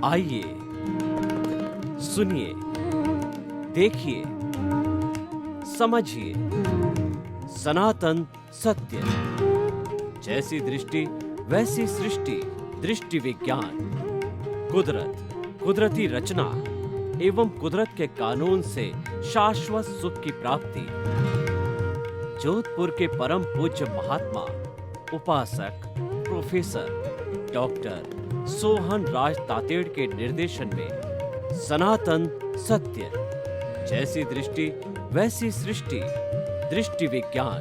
आइए, सुनिए, देखिए, समझिए सनातन सत्य। जैसी दृष्टि वैसी सृष्टि, दृष्टि विज्ञान। कुदरत, कुदरती रचना एवं कुदरत के कानून से शाश्वत सुख की प्राप्ति। जोधपुर के परम पूज्य महात्मा उपासक प्रोफेसर डॉक्टर सोहन राज तातेड़ के निर्देशन में सनातन सत्य। जैसी दृष्टि वैसी सृष्टि, दृष्टि विज्ञान।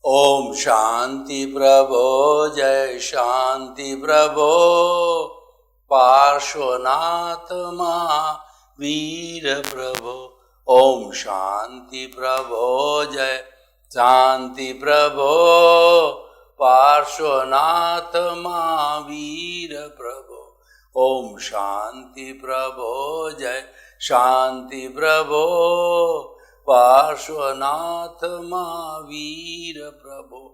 ओम शांति प्रभो, जय शांति प्रभो। पार्श्वनाथ महावीर प्रभो। ओम शांति प्रभो, जय शांति प्रभो। पार्श्वनाथ महावीर प्रभो। ओम शांति प्रभो, जय शांति प्रभो। पार्श्वनाथ महावीर प्रभो।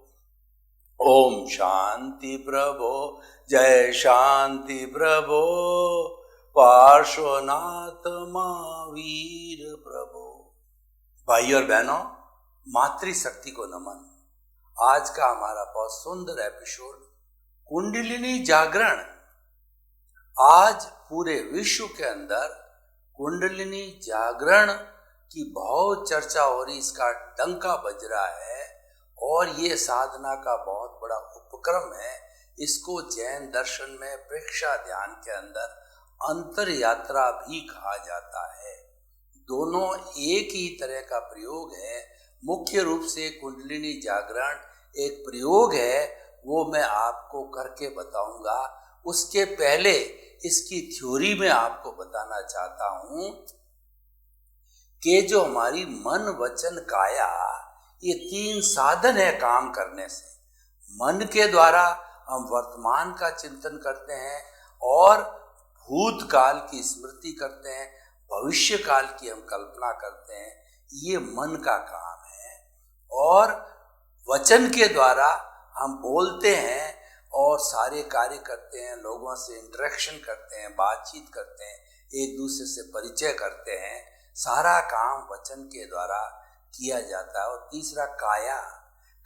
ओम शांति प्रभो, जय शांति प्रभो। पार्श्वनाथ महावीर प्रभो। भाई और बहनों, मातृशक्ति को नमन। आज का हमारा बहुत सुंदर एपिसोड कुंडलिनी जागरण। आज पूरे विश्व के अंदर कुंडलिनी जागरण की बहुत चर्चा हो रही, इसका डंका बज रहा है और ये साधना का बहुत बड़ा उपक्रम है। इसको जैन दर्शन में प्रेक्षा ध्यान के अंदर अंतर यात्रा भी कहा जाता है। दोनों एक ही तरह का प्रयोग है। मुख्य रूप से कुंडलिनी जागरण एक प्रयोग है, वो मैं आपको करके बताऊंगा। उसके पहले इसकी थ्योरी में आपको बताना चाहता हूं कि जो हमारी मन वचन काया, ये तीन साधन है काम करने से। मन के द्वारा हम वर्तमान का चिंतन करते हैं और भूतकाल की स्मृति करते हैं, भविष्य काल की हम कल्पना करते हैं। ये मन का काम है। और वचन के द्वारा हम बोलते हैं और सारे कार्य करते हैं, लोगों से इंटरेक्शन करते हैं, बातचीत करते हैं, एक दूसरे से परिचय करते हैं। सारा काम वचन के द्वारा किया जाता है। और तीसरा काया,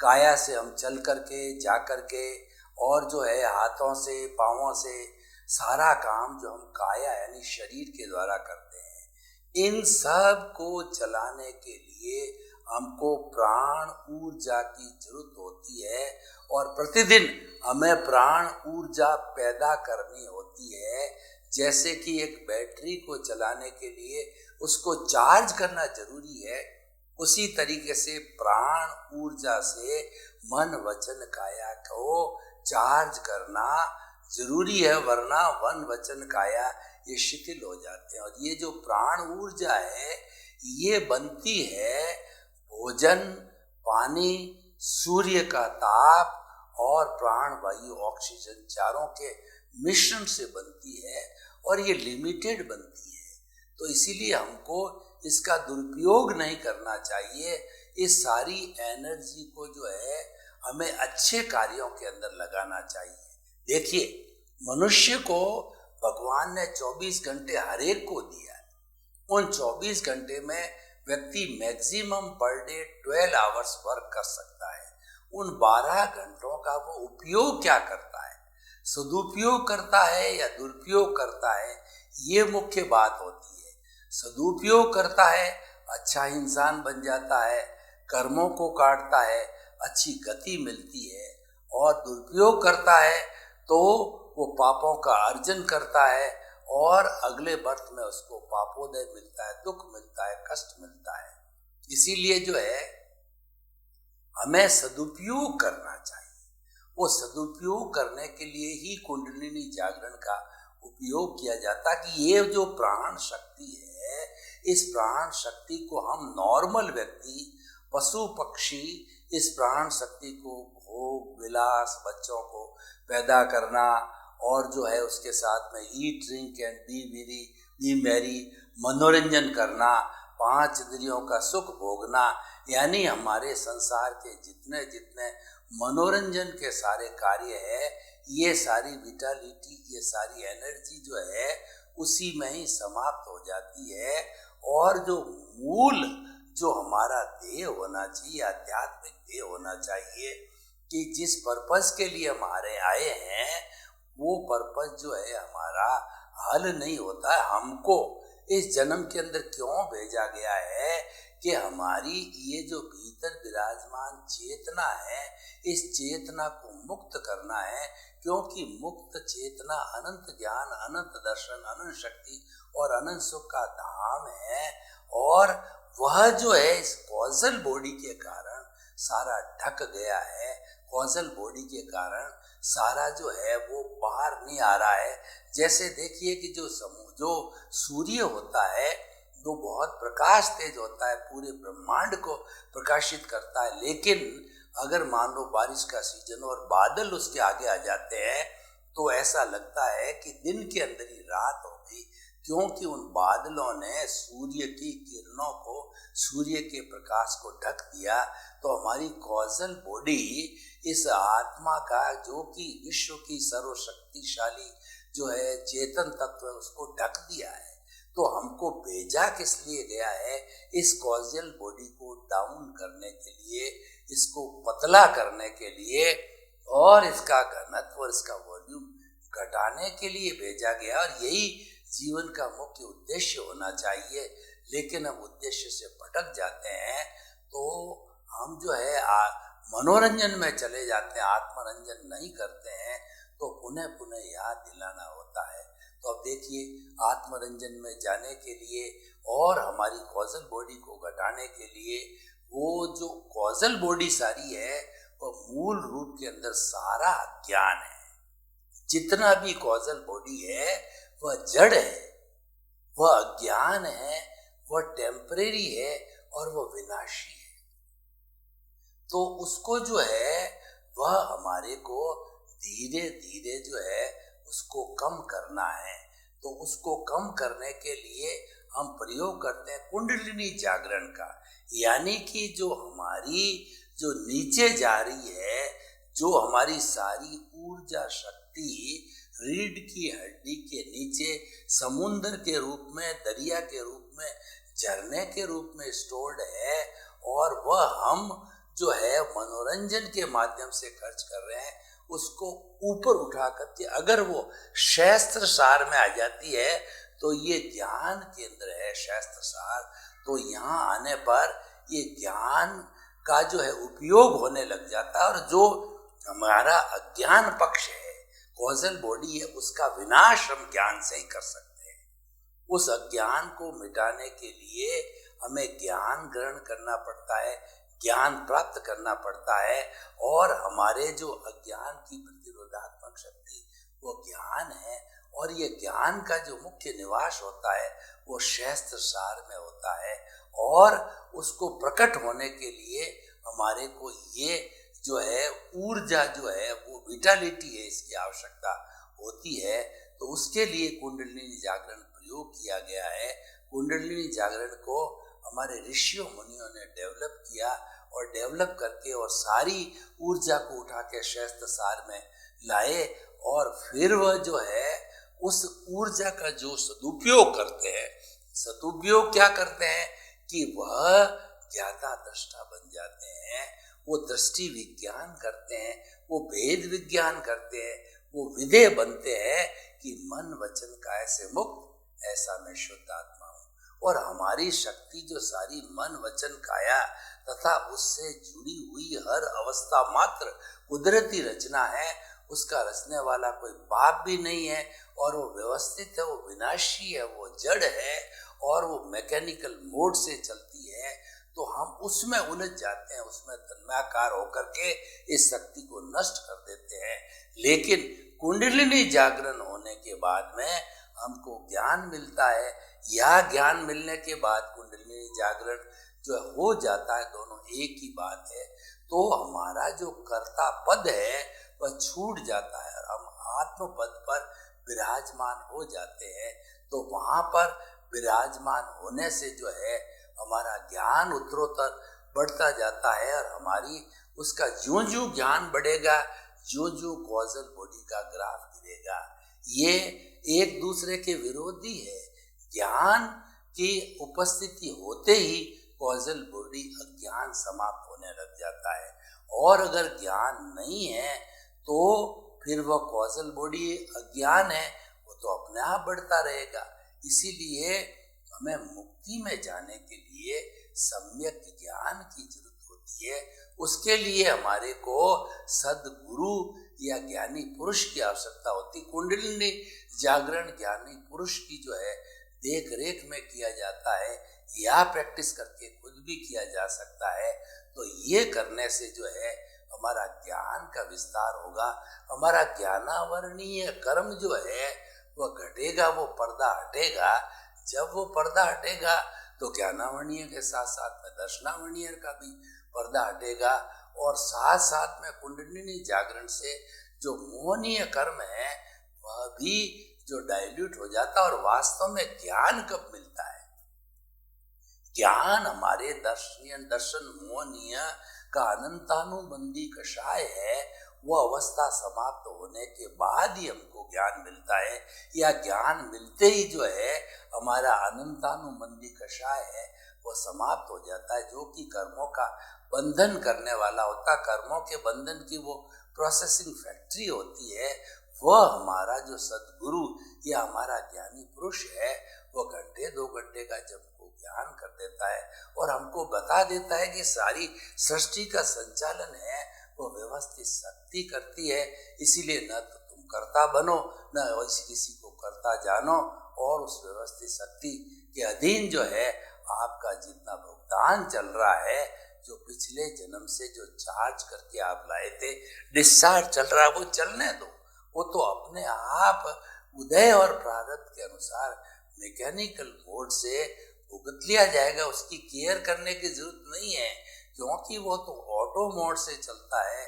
काया से हम चल करके, जा करके और जो है हाथों से, पाँवों से सारा काम जो हम काया यानी शरीर के द्वारा करते हैं। इन सब को चलाने के लिए हमको प्राण ऊर्जा की जरूरत होती है और प्रतिदिन हमें प्राण ऊर्जा पैदा करनी होती है। जैसे कि एक बैटरी को चलाने के लिए उसको चार्ज करना जरूरी है, उसी तरीके से प्राण ऊर्जा से मन वचन काया को चार्ज करना जरूरी है, वरना मन वचन काया ये शिथिल हो जाते हैं। और ये जो प्राण ऊर्जा है ये बनती है भोजन, पानी, सूर्य का ताप और प्राण वायु ऑक्सीजन चारों के मिश्रण से बनती है और ये लिमिटेड बनती है। तो इसीलिए हमको इसका दुरुपयोग नहीं करना चाहिए। इस सारी एनर्जी को जो है हमें अच्छे कार्यों के अंदर लगाना चाहिए। देखिए, मनुष्य को भगवान ने 24 घंटे हर एक को दिया है। उन 24 घंटे में व्यक्ति maximum per day 12 hours work कर सकता है। उन 12 घंटों का वो उपयोग क्या करता है, सदुपयोग करता है या दुरुपयोग करता है, ये मुख्य बात होती है। सदुपयोग करता है, अच्छा इंसान बन जाता है, कर्मों को काटता है, अच्छी गति मिलती है। और दुरुपयोग करता है तो वो पापों का अर्जन करता है और अगले बर्थ में उसको पापोदय मिलता है, दुख मिलता है, कष्ट मिलता है। इसीलिए जो है हमें सदुपयोग करना चाहिए। वो सदुपयोग करने के लिए ही कुंडलिनी जागरण का उपयोग किया जाता कि ये जो प्राण शक्ति है, इस प्राण शक्ति को हम नॉर्मल व्यक्ति, पशु पक्षी इस प्राण शक्ति को भोग विलास, बच्चों को पैदा करना और जो है उसके साथ में eat drink and B Mary मनोरंजन करना, पांच इंद्रियों का सुख भोगना, यानी हमारे संसार के जितने जितने मनोरंजन के सारे कार्य है, ये सारी विटालिटी, ये सारी एनर्जी जो है उसी में ही समाप्त हो जाती है। और जो मूल जो हमारा ध्येय होना चाहिए, आध्यात्मिक ध्येय होना चाहिए कि जिस पर्पस के लिए हम आए हैं, वो पर्पस जो है हमारा हल नहीं होता है। हमको इस जन्म के अंदर क्यों भेजा गया है कि हमारी ये जो भीतर विराजमान चेतना है, इस चेतना को मुक्त करना है, क्योंकि मुक्त चेतना अनंत ज्ञान, अनंत दर्शन, अनंत शक्ति और अनंत सुख का धाम है। और वह जो है इस कॉजल बॉडी के कारण सारा ढक गया है। कॉजल बॉडी के कारण सारा जो है वो बाहर नहीं आ रहा है। जैसे देखिए कि जो सूर्य होता है वो बहुत प्रकाश तेज होता है, पूरे ब्रह्मांड को प्रकाशित करता है, लेकिन अगर मान लो बारिश का सीजन और बादल उसके आगे आ जाते हैं तो ऐसा लगता है कि दिन के अंदर ही रात हो गई, क्योंकि उन बादलों ने सूर्य की किरणों को, सूर्य के प्रकाश को ढक दिया। तो हमारी कॉजल बॉडी इस आत्मा का, जो कि विश्व की सर्वशक्तिशाली जो है चेतन तत्व है, उसको ढक दिया है। तो हमको भेजा किस लिए गया है? इस कॉजल बॉडी को डाउन करने के लिए, इसको पतला करने के लिए और इसका घनत्व और इसका वॉल्यूम घटाने के लिए भेजा गया। और यही जीवन का मुख्य उद्देश्य होना चाहिए। लेकिन हम उद्देश्य से भटक जाते हैं तो हम जो है मनोरंजन में चले जाते हैं, आत्मरंजन नहीं करते हैं। तो पुनः पुनः याद दिलाना होता है। तो अब देखिए, आत्मरंजन में जाने के लिए और हमारी कॉजल बॉडी को घटाने के लिए, वो जो कॉजल बॉडी सारी है वो मूल रूप के अंदर सारा अज्ञान है। जितना भी कॉजल बॉडी है वह जड़ है, वह अज्ञान है, वह टेम्परेरी है और वह विनाशी है। तो उसको जो है वह हमारे को धीरे धीरे जो है उसको कम करना है। तो उसको कम करने के लिए हम प्रयोग करते हैं कुंडलिनी जागरण का, यानी कि जो हमारी जो नीचे जा रही है, जो हमारी सारी ऊर्जा शक्ति रीढ़ की हड्डी के नीचे समुद्र के रूप में, दरिया के रूप में, झरने के रूप में स्टोर्ड है, और वह हम जो है मनोरंजन के माध्यम से खर्च कर रहे हैं, उसको ऊपर उठा करके अगर वो शास्त्र सार में आ जाती है तो ये ज्ञान केंद्र है शास्त्र सार। तो यहाँ आने पर ये ज्ञान का जो है उपयोग होने लग जाता है, और जो हमारा अज्ञान पक्ष है, कॉजल बॉडी है, उसका विनाश हम ज्ञान से ही कर सकते हैं। उस अज्ञान को मिटाने के लिए हमें ज्ञान ग्रहण करना पड़ता है, ज्ञान प्राप्त करना पड़ता है। और हमारे जो अज्ञान की प्रतिरोधात्मक शक्ति वो ज्ञान है, और ये ज्ञान का जो मुख्य निवास होता है वो शास्त्र सार में होता है। और उसको प्रकट होने के लिए हमारे को ये जो है ऊर्जा जो है वो विटालिटी है, इसकी आवश्यकता होती है। तो उसके लिए कुंडलिनी जागरण प्रयोग किया गया है। कुंडलिनी जागरण को हमारे ऋषियों मुनियों ने डेवलप किया, और डेवलप करके और सारी ऊर्जा को उठा के शास्त्र सार में लाए, और फिर वह जो है उस ऊर्जा का जो सदुपयोग करते हैं। सदुपयोग क्या करते हैं कि वह ज्ञाता दृष्टा बन जाते हैं, वो दृष्टि विज्ञान करते हैं, वो भेद विज्ञान करते हैं, वो विधेय बनते हैं कि मन वचन काय से मुक्त ऐसा मैं शुद्ध आत्मा हूँ। और हमारी शक्ति जो सारी मन वचन काया तथा उससे जुड़ी हुई हर अवस्था मात्र कुदरती रचना है, उसका रचने वाला कोई बाप भी नहीं है, और वो व्यवस्थित है, वो विनाशी है, वो जड़ है, और वो मैकेनिकल मोड से चलती है। तो हम उसमें उलझ जाते हैं, उसमें तन्मयाकार होकर के इस शक्ति को नष्ट कर देते हैं। लेकिन कुंडलिनी जागरण होने के बाद में हमको ज्ञान मिलता है, या ज्ञान मिलने के बाद कुंडलिनी जागरण जो हो जाता है, दोनों एक ही बात है। तो हमारा जो कर्ता पद है वह छूट जाता है, हम आत्म पद पर विराजमान हो जाते हैं। तो वहाँ पर विराजमान होने से जो है हमारा ज्ञान उत्तरोत्तर बढ़ता जाता है और हमारी उसका ज्यों ज्यों ज्ञान बढ़ेगा, ज्यों ज्यों कॉजल बॉडी का ग्राफ गिरेगा। ये एक दूसरे के विरोधी है। ज्ञान की उपस्थिति होते ही कॉजल बॉडी अज्ञान समाप्त होने लग जाता है, और अगर ज्ञान नहीं है तो फिर वह कॉजल बॉडी अज्ञान है, वो तो अपने आप बढ़ता रहेगा। इसीलिए हमें मुक्ति में जाने के लिए सम्यक ज्ञान की जरूरत होती है। उसके लिए हमारे को सद्गुरु या ज्ञानी पुरुष की आवश्यकता होती। कुंडलिनी जागरण ज्ञानी पुरुष की जो है देख रेख में किया जाता है, या प्रैक्टिस करके खुद भी किया जा सकता है। तो ये करने से जो है हमारा ज्ञान का विस्तार होगा, हमारा ज्ञानावरणीय कर्म जो है वह घटेगा, वो पर्दा हटेगा। जब वो पर्दा हटेगा तो ज्ञानावरणीय के साथ साथ में दर्शनावरणीय का भी पर्दा हटेगा, और साथ साथ में कुंडलिनी जागरण से जो मोहनीय कर्म है वह भी जो डाइल्यूट हो जाता है। और वास्तव में ज्ञान कब मिलता है? ज्ञान हमारे दर्शन मोहनीय का अनंतानुबंधी कषाय है, वो अवस्था समाप्त होने के बाद ही हमको ज्ञान मिलता है, या ज्ञान मिलते ही जो है हमारा अनंतानुबंधी कषाय है वो समाप्त हो जाता है, जो कि कर्मों का बंधन करने वाला होता। कर्मों के बंधन की वो प्रोसेसिंग फैक्ट्री होती है। वह हमारा जो सद्गुरु या हमारा ज्ञानी पुरुष है वो घंटे 2 घंटे का जब ज्ञान कर देता है और हमको बता देता है कि सारी सृष्टि का संचालन है वो व्यवस्थित शक्ति करती है। इसीलिए न तो तुम कर्ता बनो, न किसी को कर्ता जानो, और उस व्यवस्थित शक्ति के अधीन जो है आपका जितना भुगतान चल रहा है, जो पिछले जन्म से जो चार्ज करके आप लाए थे, डिस्चार्ज चल रहा है, वो चलने दो। वो तो अपने आप उदय और प्रारब्ध के अनुसार मैकेनिकल मोड से भुगत लिया जाएगा। उसकी केयर करने की जरूरत नहीं है, क्योंकि वो तो ऑटो मोड से चलता है।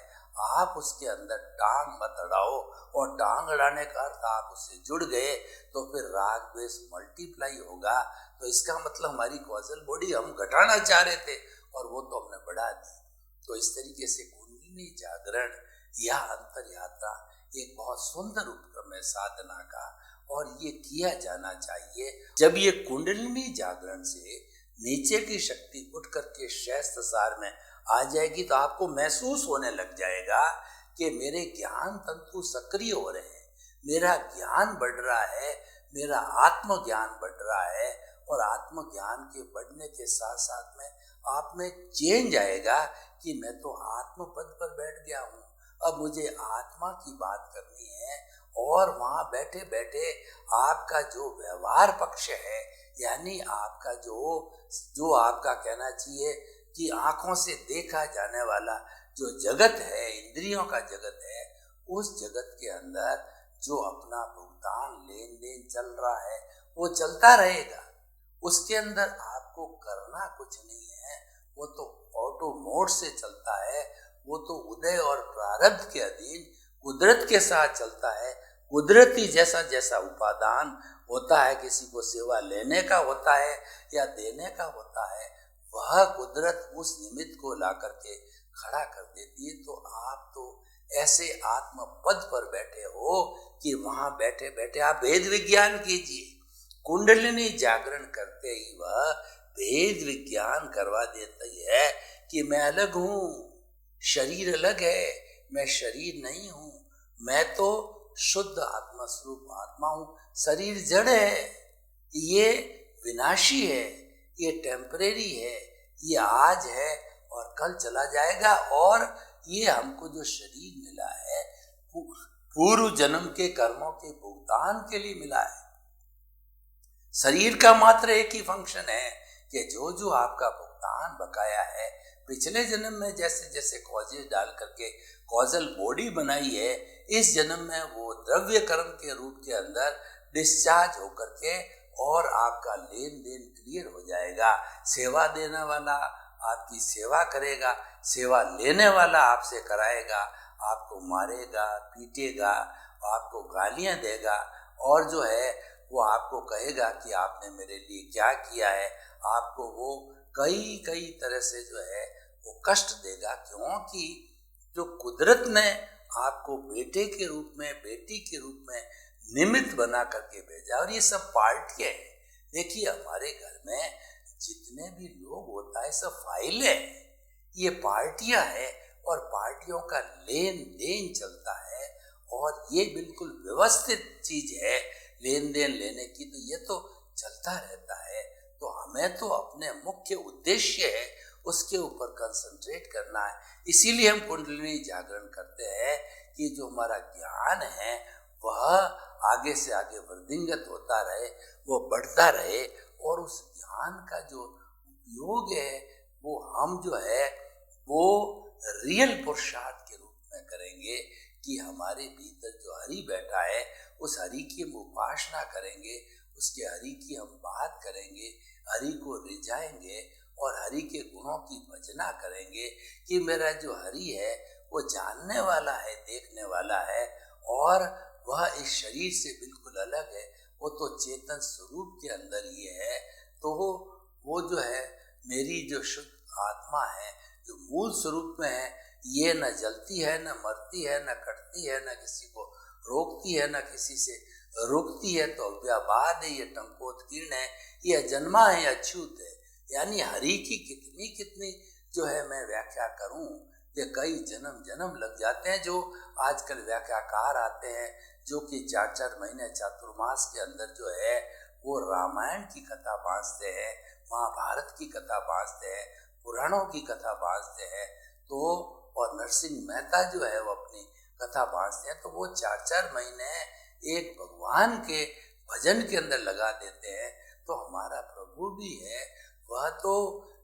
आप उसके अंदर टांग मत अड़ाओ, और टांग अड़ाने का अर्थ आप उससे जुड़ गए तो फिर राग द्वेष मल्टीप्लाई होगा। तो इसका मतलब हमारी कॉजल बॉडी हम घटाना चाह रहे थे और वो तो हमने बढ़ा दी। तो इस तरीके से कुंडलिनी जागरण या अंतर यात्रा एक बहुत सुंदर उपक्रम है साधना का, और ये किया जाना चाहिए। जब ये कुंडलिनी जागरण से नीचे की शक्ति उठ करके सहस्त्र सार में आ जाएगी तो आपको महसूस होने लग जाएगा कि मेरे ज्ञान तंतु सक्रिय हो रहे हैं, मेरा ज्ञान बढ़ रहा है, मेरा आत्मज्ञान बढ़ रहा है। और आत्मज्ञान के बढ़ने के साथ साथ में आप में चेंज आएगा कि मैं तो आत्म पद पर बैठ गया हूँ, अब मुझे आत्मा की बात करनी है। और वहाँ बैठे बैठे आपका जो व्यवहार पक्ष है, यानी आपका जो आपका कहना चाहिए कि आंखों से देखा जाने वाला जो जगत है, इंद्रियों का जगत है, उस जगत के अंदर जो अपना भुगतान लेन देन चल रहा है वो चलता रहेगा। उसके अंदर आपको करना कुछ नहीं है, वो तो ऑटो मोड से चलता है। वो तो उदय और प्रारब्ध के अधीन कुदरत के साथ चलता है। कुदरती जैसा जैसा उपादान होता है, किसी को सेवा लेने का होता है या देने का होता है, वह कुदरत उस निमित्त को ला करके खड़ा कर देती है। तो आप तो ऐसे आत्म पद पर बैठे हो कि वहां बैठे बैठे आप भेद विज्ञान कीजिए। कुंडलिनी जागरण करते ही वह भेद विज्ञान करवा देती है कि मैं अलग हूँ, शरीर अलग है, मैं शरीर नहीं हूँ, मैं तो शुद्ध आत्मा स्वरूप आत्मा हूँ। शरीर जड़ है, ये विनाशी है, ये टेम्परेरी है, ये आज है और कल चला जाएगा। और ये हमको जो शरीर मिला है पूर्व जन्म के कर्मों के भुगतान के लिए मिला है। शरीर का मात्र एक ही फंक्शन है कि जो जो आपका भुगतान बकाया है पिछले जन्म में जैसे जैसे कॉजेज डाल करके कॉजल बॉडी बनाई है, इस जन्म में वो द्रव्य कर्म के रूप के अंदर डिस्चार्ज होकर के और आपका लेन देन क्लियर हो जाएगा। सेवा देने वाला आपकी सेवा करेगा, सेवा लेने वाला आपसे कराएगा, आपको मारेगा, पीटेगा, आपको गालियां देगा, और जो है वो आपको कहेगा कि आपने मेरे लिए क्या किया है। आपको वो कई कई तरह से जो है वो कष्ट देगा, क्योंकि जो कुदरत ने आपको बेटे के रूप में, बेटी के रूप में निमित्त बना करके भेजा, और ये सब पार्टियां हैं। देखिए हमारे घर में जितने भी लोग होता है सब फाइलें हैं, ये पार्टियां हैं, और पार्टियों का लेन देन चलता है, और ये बिल्कुल व्यवस्थित चीज है लेन देन लेने की, तो ये तो चलता रहता है। तो हमें तो अपने मुख्य उद्देश्य है उसके ऊपर कंसंट्रेट करना है। इसीलिए हम कुंडलिनी जागरण करते हैं कि जो हमारा ज्ञान है वह आगे से आगे वृद्धिंगत होता रहे, वो बढ़ता रहे, और उस ज्ञान का जो उपयोग है वो हम जो है वो रियल पुरुषार्थ के रूप में करेंगे, कि हमारे भीतर जो हरि बैठा है उस हरि की हम उपासना करेंगे, उसके हरि की हम बात करेंगे, हरि को रिझाएंगे और हरि के गुणों की भजना करेंगे, कि मेरा जो हरि है वो जानने वाला है, देखने वाला है, और वह इस शरीर से बिल्कुल अलग है, वो तो चेतन स्वरूप के अंदर ही है। तो वो जो है मेरी जो शुद्ध आत्मा है, जो मूल स्वरूप में है, ये न जलती है, न मरती है, न कटती है, न किसी को रोकती है, न किसी से रुकती है, तो अव्याबाद है, ये टंकोत्कीर्ण है, ये अजन्मा है, अछूत है। यानी हरि की कितनी कितनी जो है मैं व्याख्या करूं, ये कई जन्म जन्म लग जाते हैं। जो आजकल व्याख्याकार आते हैं जो कि 4-4 महीने चातुर्मास के अंदर जो है वो रामायण की कथा बांधते हैं, महाभारत की कथा बांधते हैं, पुराणों की कथा बांधते हैं, तो और नरसिंह मेहता जो है वो अपनी कथा बांधते हैं, तो वो 4-4 महीने एक भगवान के भजन के अंदर लगा देते हैं। तो हमारा प्रभु भी है, वह तो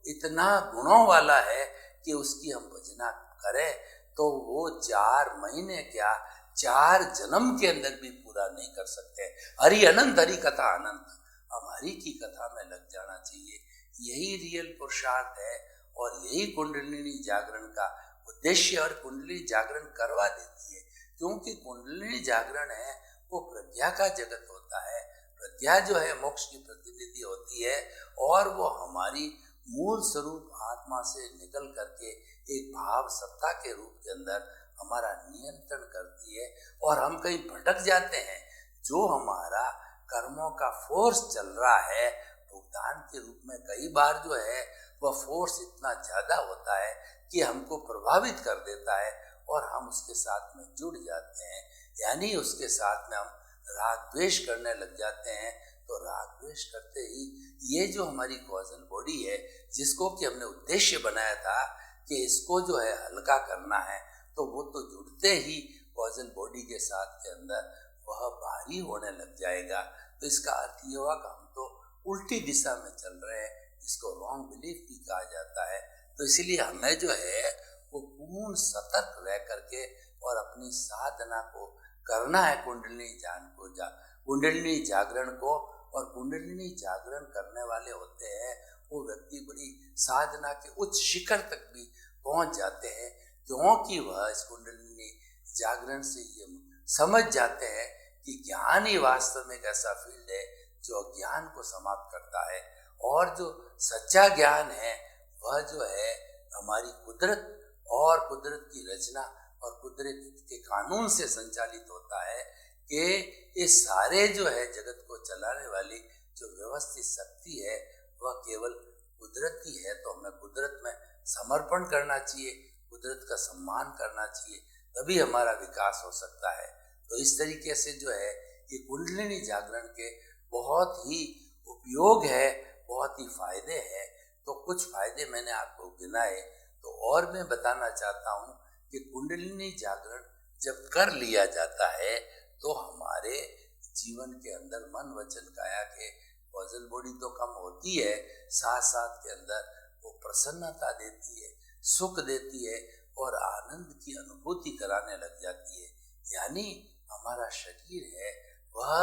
इतना गुणों वाला है कि उसकी हम भजना करें तो वो 4 महीने क्या 4 जन्म के अंदर भी पूरा नहीं कर सकते। हरि अनंत, हरि कथा अनंत, हम हरि की कथा में लग जाना चाहिए। यही रियल पुरुषार्थ है, और यही कुंडलिनी जागरण का उद्देश्य, और कुंडली जागरण करवा देती है, क्योंकि कुंडलिनी जागरण है वो प्रज्ञा का जगत होता है। प्रज्ञा जो है मोक्ष की प्रतिनिधि होती है, और वो हमारी मूल स्वरूप आत्मा से निकल करके एक भाव सत्ता के रूप के अंदर हमारा नियंत्रण करती है, और हम कहीं भटक जाते हैं। जो हमारा कर्मों का फोर्स चल रहा है भुगतान के रूप में, कई बार जो है वह फोर्स इतना ज्यादा होता है कि हमको प्रभावित कर देता है, और हम उसके साथ में जुड़ जाते हैं, यानी उसके साथ में हम राग द्वेष करने लग जाते हैं। तो राग द्वेष करते ही ये जो हमारी कॉजल बॉडी है, जिसको कि हमने उद्देश्य बनाया था कि इसको जो है हल्का करना है, तो वो तो जुड़ते ही कॉजल बॉडी के साथ के अंदर वह भारी होने लग जाएगा। तो इसका अर्थ ये हुआ कि हम तो उल्टी दिशा में चल रहे हैं, इसको रॉन्ग बिलीफ भी कहा जाता है। तो इसीलिए हमें जो है वो पूर्ण सतर्क रह करके और अपनी साधना को करना है, कुंडलिनी जागरण को। और कुंडलिनी जागरण करने वाले होते हैं वो व्यक्ति बड़ी साधना के उच्च शिखर तक भी पहुंच जाते हैं, क्योंकि वह इस कुंडलिनी जागरण से ये समझ जाते हैं कि ज्ञान ही वास्तव में एक ऐसा फील्ड है जो अज्ञान को समाप्त करता है, और जो सच्चा ज्ञान है वह जो है हमारी कुदरत और कुदरत की रचना और कुदरत के कानून से संचालित होता है, कि ये सारे जो है जगत को चलाने वाली जो व्यवस्थित शक्ति है वह केवल कुदरत की है। तो हमें कुदरत में समर्पण करना चाहिए, कुदरत का सम्मान करना चाहिए, तभी हमारा विकास हो सकता है। तो इस तरीके से जो है ये कुंडलिनी जागरण के बहुत ही उपयोग है, बहुत ही फायदे हैं। तो कुछ फायदे मैंने आपको गिनाए, तो और मैं बताना चाहता हूँ कि कुंडलिनी जागरण जब कर लिया जाता है तो हमारे जीवन के अंदर मन वचन काया के कॉजल बॉडी तो कम होती है, साथ साथ के अंदर वो प्रसन्नता देती है, सुख देती है और आनंद की अनुभूति कराने लग जाती है। यानी हमारा शरीर है वह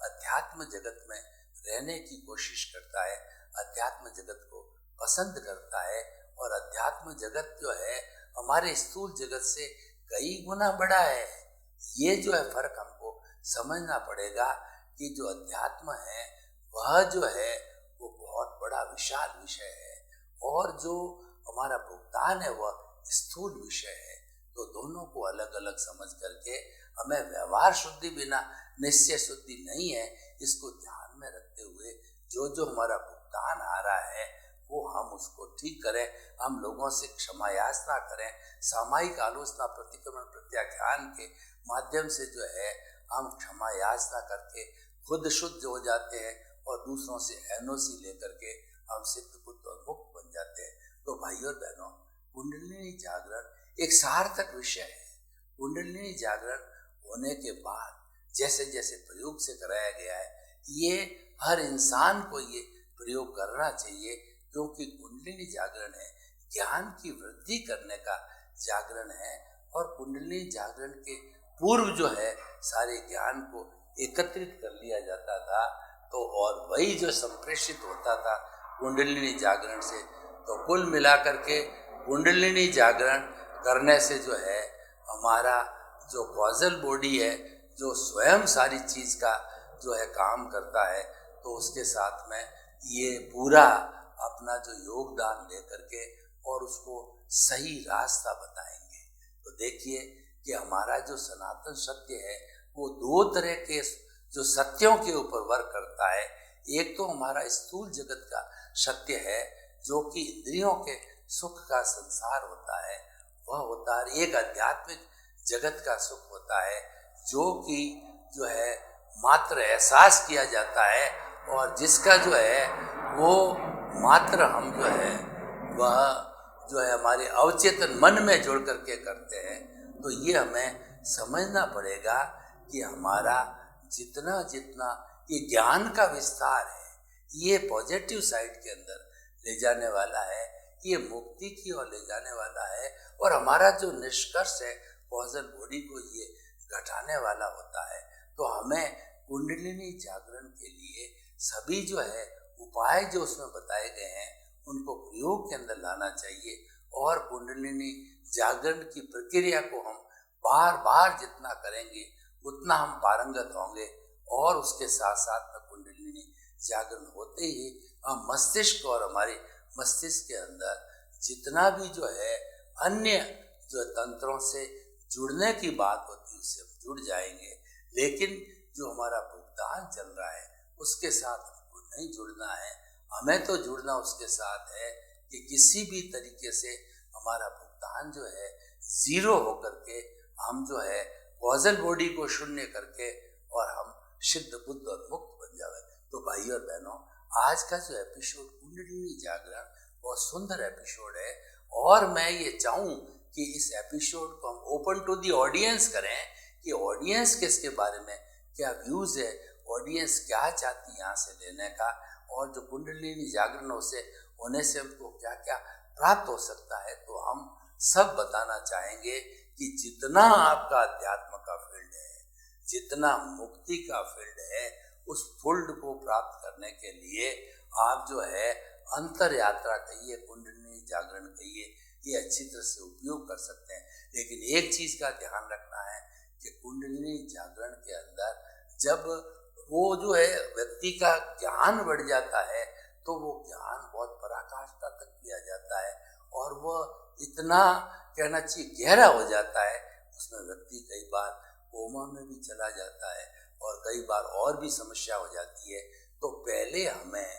अध्यात्म जगत में रहने की कोशिश करता है, अध्यात्म जगत को पसंद करता है, और अध्यात्म जगत जो है हमारे स्थूल जगत से कई गुना बड़ा है। ये जो है फर्क हमको समझना पड़ेगा कि जो अध्यात्म है वह जो है वो बहुत बड़ा विशाल विषय है, और जो हमारा भुगतान है वह स्थूल विषय है। तो दोनों को अलग अलग समझ करके हमें व्यवहार शुद्धि बिना निश्चय शुद्धि नहीं है, इसको ध्यान में रखते हुए जो जो हमारा भुगतान आ रहा है वो हम उसको ठीक करें। हम लोगों से क्षमा याचना करें, सामायिक आलोचना प्रतिक्रमण प्रत्याख्यान के माध्यम से जो है हम क्षमा याचना करके खुद शुद्ध हो जाते हैं और दूसरों से एनओसी लेकर के हम सिद्ध बुद्ध और मुक्त बन जाते हैं। तो भाइयों और बहनों, कुंडलिनी जागरण एक सार्थक विषय है। कुंडलिनी जागरण होने के बाद जैसे जैसे प्रयोग से कराया गया है, ये हर इंसान को ये प्रयोग करना चाहिए, क्योंकि कुंडलिनी जागरण है ज्ञान की वृद्धि करने का जागरण है। और कुंडलिनी जागरण के पूर्व जो है सारे ज्ञान को एकत्रित कर लिया जाता था, तो और वही जो संप्रेषित होता था कुंडलिनी जागरण से। तो कुल मिलाकर के कुंडलिनी जागरण करने से जो है हमारा जो कॉजल बॉडी है, जो स्वयं सारी चीज का जो है काम करता है, तो उसके साथ में ये पूरा अपना जो योगदान दे करके और उसको सही रास्ता बताएंगे। तो देखिए कि हमारा जो सनातन सत्य है वो दो तरह के जो सत्यों के ऊपर वर्क करता है। एक तो हमारा स्थूल जगत का सत्य है जो कि इंद्रियों के सुख का संसार होता है, वह होता है। एक आध्यात्मिक जगत का सुख होता है जो कि जो है मात्र एहसास किया जाता है और जिसका जो है वो मात्र हम जो है वह जो है हमारे अवचेतन मन में जोड़ करके करते हैं। तो ये हमें समझना पड़ेगा कि हमारा जितना जितना ये ज्ञान का विस्तार है, ये पॉजिटिव साइड के अंदर ले जाने वाला है, ये मुक्ति की ओर ले जाने वाला है। और हमारा जो निष्कर्ष है कॉजल बॉडी को ये घटाने वाला होता है। तो हमें कुंडलिनी जागरण के लिए सभी जो है उपाय जो उसमें बताए गए हैं उनको प्रयोग के अंदर लाना चाहिए। और कुंडलिनी जागरण की प्रक्रिया को हम बार बार जितना करेंगे उतना हम पारंगत होंगे। और उसके साथ साथ में कुंडलिनी जागरण होते ही हम मस्तिष्क और हमारे मस्तिष्क के अंदर जितना भी जो है अन्य जो तंत्रों से जुड़ने की बात होती है उससे जुड़ जाएंगे। लेकिन जो हमारा भुगतान चल रहा है उसके साथ हमको नहीं जुड़ना है। हमें तो जुड़ना उसके साथ है कि किसी भी तरीके से हमारा भुगतान जो है जीरो होकर के हम जो है कॉजल बॉडी को शून्य करके और हम सिद्ध बुद्ध और मुक्त बन जाए। तो भाई और बहनों, आज का जो एपिसोड कुंडलिनी जागरण बहुत सुंदर एपिसोड है। और मैं ये चाहूँ कि इस एपिसोड को हम ओपन टू दी ऑडियंस करें कि ऑडियंस किसके बारे में क्या व्यूज है, ऑडियंस क्या चाहती है यहाँ से लेने का, और जो कुंडलिनी जागरण होने से हमको क्या क्या प्राप्त हो सकता है। तो हम सब बताना चाहेंगे कि जितना आपका अध्यात्म का फील्ड है, जितना मुक्ति का फील्ड है, उस फील्ड को प्राप्त करने के लिए आप जो है अंतर यात्रा कहिए, कुंडलिनी जागरण कहिए, ये अच्छी तरह से उपयोग कर सकते हैं। लेकिन एक चीज का ध्यान रखना है कि कुंडलिनी जागरण के अंदर जब वो जो है व्यक्ति का ज्ञान बढ़ जाता है तो वो ज्ञान बहुत पराकाष्ठा तक किया जाता है और वह इतना कहना चाहिए गहरा हो जाता है, उसमें व्यक्ति कई बार कोमा में भी चला जाता है और कई बार और भी समस्या हो जाती है। तो पहले हमें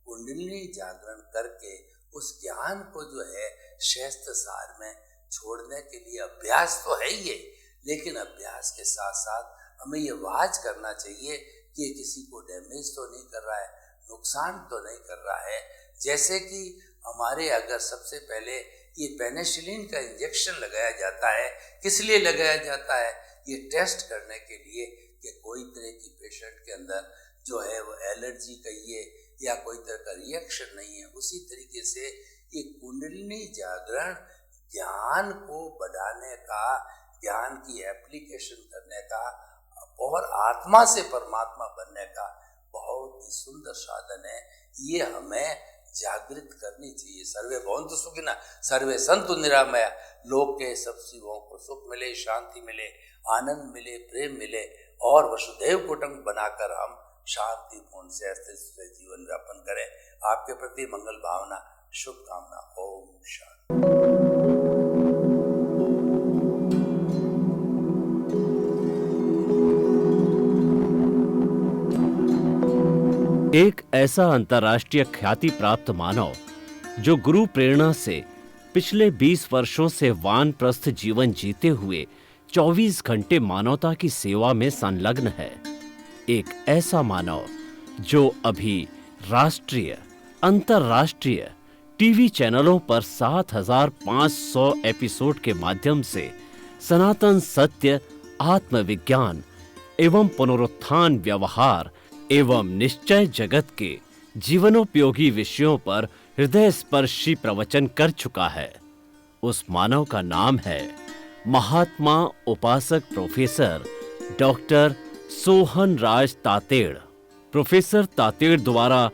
कुंडलिनी जागरण करके उस ज्ञान को जो है शास्त्र सार में छोड़ने के लिए अभ्यास तो है ही है, लेकिन अभ्यास के साथ साथ हमें ये वाच करना चाहिए कि ये किसी को डैमेज तो नहीं कर रहा है, नुकसान तो नहीं कर रहा है। जैसे कि हमारे अगर सबसे पहले ये पेनिसिलिन का इंजेक्शन लगाया जाता है, किस लिए लगाया जाता है? ये टेस्ट करने के लिए कि कोई तरह की पेशेंट के अंदर जो है वो एलर्जी कहिए या कोई तरह का रिएक्शन नहीं है। उसी तरीके से ये कुंडलिनी जागरण ज्ञान को बढ़ाने का, ज्ञान की एप्लीकेशन करने का और आत्मा से परमात्मा बनने का बहुत ही सुंदर साधन है। ये हमें जागृत करनी चाहिए। सर्वे भवन्तु सुखिनः, सर्वे सन्तु निरामया। लोक के सब जीवों को सुख मिले, शांति मिले, आनंद मिले, प्रेम मिले और वसुधैव कुटुंब बनाकर हम शांतिपूर्ण से जीवन यापन करें। आपके प्रति मंगल भावना शुभकामना। ओम शांति। एक ऐसा अंतर्राष्ट्रीय ख्याति प्राप्त मानव जो गुरु प्रेरणा से पिछले 20 वर्षों से वानप्रस्थ जीवन जीते हुए 24 घंटे मानवता की सेवा में संलग्न है। एक ऐसा मानव जो अभी राष्ट्रीय, अंतर्राष्ट्रीय टीवी चैनलों पर 7,500 एपिसोड के माध्यम से सनातन सत्य, आत्मविज्ञान एवं पुनरुत्थान व्यवहार एवं निश्चय जगत के जीवनोपयोगी विषयों पर हृदय स्पर्शी प्रवचन कर चुका है। उस मानव का नाम है महात्मा उपासक प्रोफेसर डॉक्टर सोहन राज तातेड़। प्रोफेसर तातेड़ द्वारा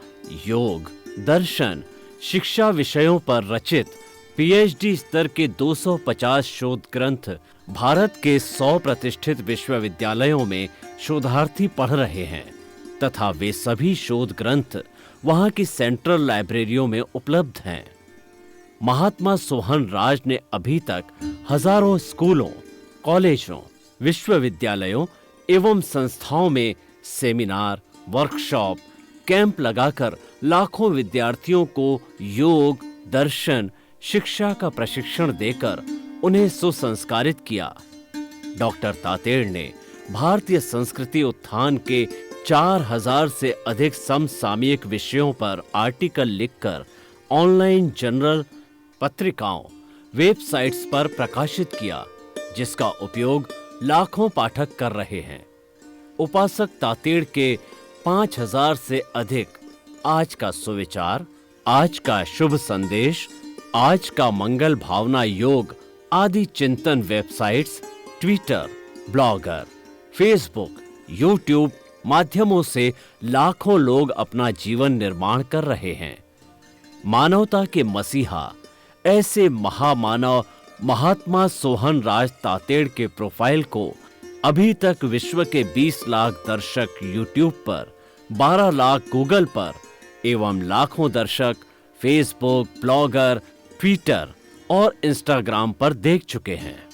योग, दर्शन, शिक्षा विषयों पर रचित पीएचडी स्तर के 250 शोध ग्रंथ भारत के 100 प्रतिष्ठित विश्वविद्यालयों में शोधार्थी पढ़ रहे हैं तथा वे सभी शोध ग्रंथ वहां की सेंट्रल लाइब्रेरियों में उपलब्ध हैं। महात्मा सोहन राज ने अभी तक हजारों स्कूलों, कॉलेजों, विश्वविद्यालयों एवं संस्थाओं में सेमिनार, वर्कशॉप, कैंप लगाकर लाखों विद्यार्थियों को योग, दर्शन, शिक्षा का प्रशिक्षण देकर उन्हें सुसंस्कारित किया। डॉक्टर तातेड़ ने भारतीय संस्कृति उत्थान के 4000 से अधिक समसामयिक विषयों पर आर्टिकल लिखकर ऑनलाइन जर्नल, पत्रिकाओं, वेबसाइट्स पर प्रकाशित किया, जिसका उपयोग लाखों पाठक कर रहे हैं। उपासक तातेड़ के 5000 से अधिक आज का सुविचार, आज का शुभ संदेश, आज का मंगल भावना योग आदि चिंतन websites, Twitter, blogger, Facebook, YouTube माध्यमों से लाखों लोग अपना जीवन निर्माण कर रहे हैं। मानवता के मसीहा ऐसे महामानव महात्मा सोहन राज तातेड़ के प्रोफाइल को अभी तक विश्व के 20 लाख दर्शक यूट्यूब पर, 12 लाख गूगल पर एवं लाखों दर्शक फेसबुक, ब्लॉगर, ट्विटर और इंस्टाग्राम पर देख चुके हैं।